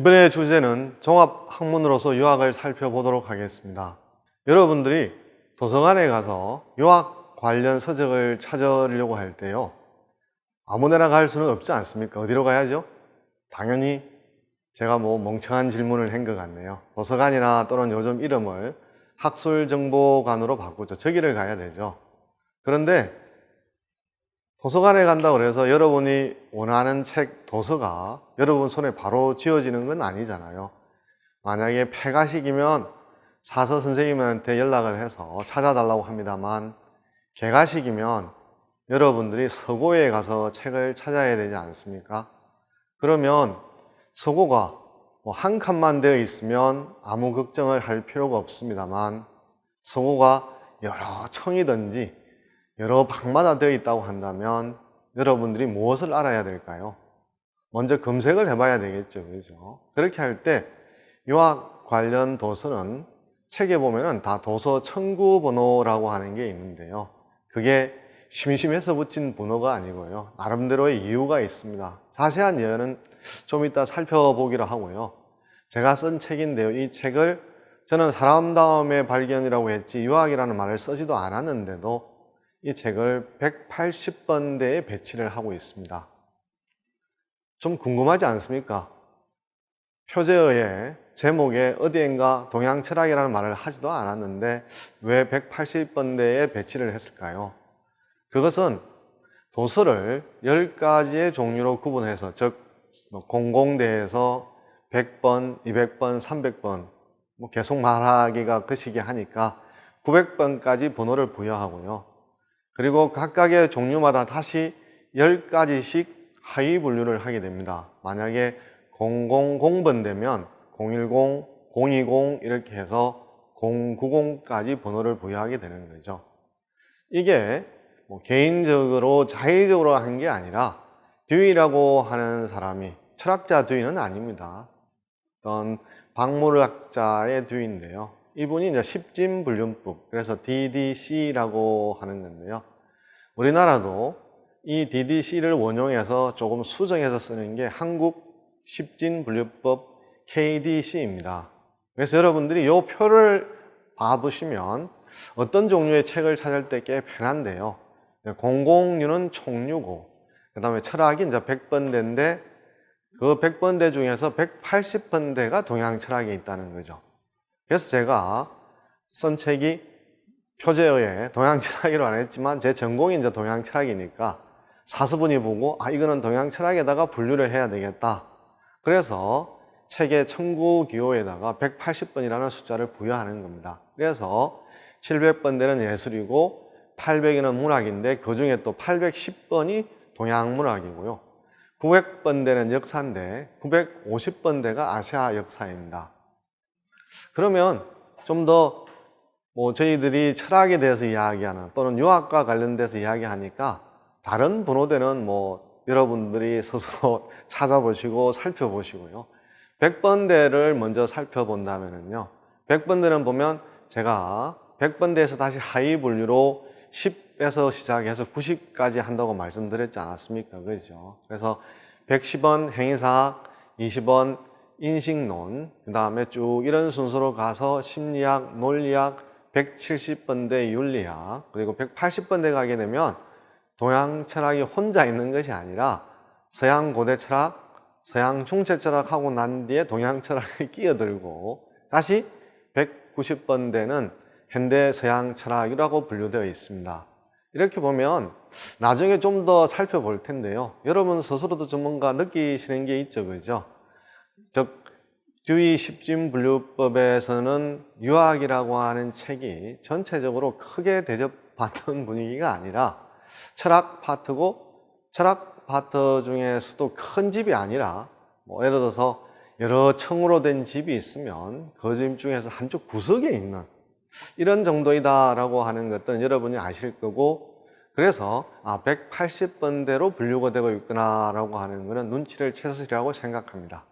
이번에 주제는 종합학문으로서 유학을 살펴보도록 하겠습니다. 여러분들이 도서관에 가서 유학 관련 서적을 찾으려고 할 때요, 아무데나 갈 수는 없지 않습니까? 어디로 가야죠? 당연히 제가 멍청한 질문을 한 것 같네요. 도서관이나 또는 요즘 이름을 학술정보관으로 바꾸죠. 저기를 가야 되죠. 그런데 도서관에 간다고 해서 여러분이 원하는 책, 도서가 여러분 손에 바로 쥐어지는 건 아니잖아요. 만약에 폐가식이면 사서 선생님한테 연락을 해서 찾아달라고 합니다만, 개가식이면 여러분들이 서고에 가서 책을 찾아야 되지 않습니까? 그러면 서고가 한 칸만 되어 있으면 아무 걱정을 할 필요가 없습니다만, 서고가 여러 청이든지 여러 방마다 되어 있다고 한다면 여러분들이 무엇을 알아야 될까요? 먼저 검색을 해봐야 되겠죠. 그죠? 그렇게 할 때 유학 관련 도서는 책에 보면은 다 도서 청구 번호라고 하는 게 있는데요. 그게 심심해서 붙인 번호가 아니고요, 나름대로의 이유가 있습니다. 자세한 이유는 좀 이따 살펴보기로 하고요. 제가 쓴 책인데요, 이 책을 저는 사람다움의 발견이라고 했지 유학이라는 말을 쓰지도 않았는데도 이 책을 180번대에 배치를 하고 있습니다. 좀 궁금하지 않습니까? 표제어의 제목에 어디엔가 동양철학이라는 말을 하지도 않았는데 왜 180번대에 배치를 했을까요? 그것은 도서를 10가지의 종류로 구분해서, 즉 공공대에서 100번, 200번, 300번 계속 말하기가 거시기 하니까 900번까지 번호를 부여하고요. 그리고 각각의 종류마다 다시 10가지씩 하위 분류를 하게 됩니다. 만약에 000번 되면 010, 020 이렇게 해서 090까지 번호를 부여하게 되는 거죠. 이게 개인적으로 자의적으로 한 게 아니라 듀이라고 하는 사람이, 철학자 듀이는 아닙니다. 어떤 박물학자의 듀이인데요. 이분이 이제 십진불륜법, 그래서 DDC라고 하는 건데요. 우리나라도 이 DDC를 원용해서 조금 수정해서 쓰는 게 한국 십진불륜법 KDC입니다. 그래서 여러분들이 이 표를 봐보시면 어떤 종류의 책을 찾을 때 꽤 편한데요. 006는 총류고, 그 다음에 철학이 이제 100번대인데 그 100번대 중에서 180번대가 동양철학에 있다는 거죠. 그래서 제가 쓴 책이 표제어에 동양철학이라고 안 했지만 제 전공이 이제 동양철학이니까 사서분이 보고 이거는 동양철학에다가 분류를 해야 되겠다. 그래서 책의 청구기호에다가 180번이라는 숫자를 부여하는 겁니다. 그래서 700번대는 예술이고 800은 문학인데 그 중에 또 810번이 동양문학이고요. 900번대는 역사인데 950번대가 아시아 역사입니다. 그러면 좀 더 저희들이 철학에 대해서 이야기하는 또는 유학과 관련돼서 이야기하니까 다른 번호대는 여러분들이 스스로 찾아보시고 살펴보시고요. 100번대를 먼저 살펴본다면요, 100번대는 보면 제가 100번대에서 다시 하위 분류로 10에서 시작해서 90까지 한다고 말씀드렸지 않았습니까? 그렇죠? 그래서 110원 행위사학, 20원 인식론, 그 다음에 쭉 이런 순서로 가서 심리학, 논리학, 170번대 윤리학, 그리고 180번대 가게 되면 동양 철학이 혼자 있는 것이 아니라 서양 고대 철학, 서양 중세 철학하고 난 뒤에 동양 철학이 끼어들고 다시 190번대는 현대 서양 철학이라고 분류되어 있습니다. 이렇게 보면 나중에 좀 더 살펴볼 텐데요, 여러분 스스로도 좀 뭔가 느끼시는 게 있죠, 그죠? 즉 듀이 십진분류법에서는 유학이라고 하는 책이 전체적으로 크게 대접받는 분위기가 아니라 철학 파트고, 철학 파트 중에서도 큰 집이 아니라 예를 들어서 여러 층으로 된 집이 있으면 그 집 중에서 한쪽 구석에 있는 이런 정도이다라고 하는 것들은 여러분이 아실 거고, 그래서 180번대로 분류가 되고 있구나라고 하는 것은 눈치를 채으시라고 생각합니다.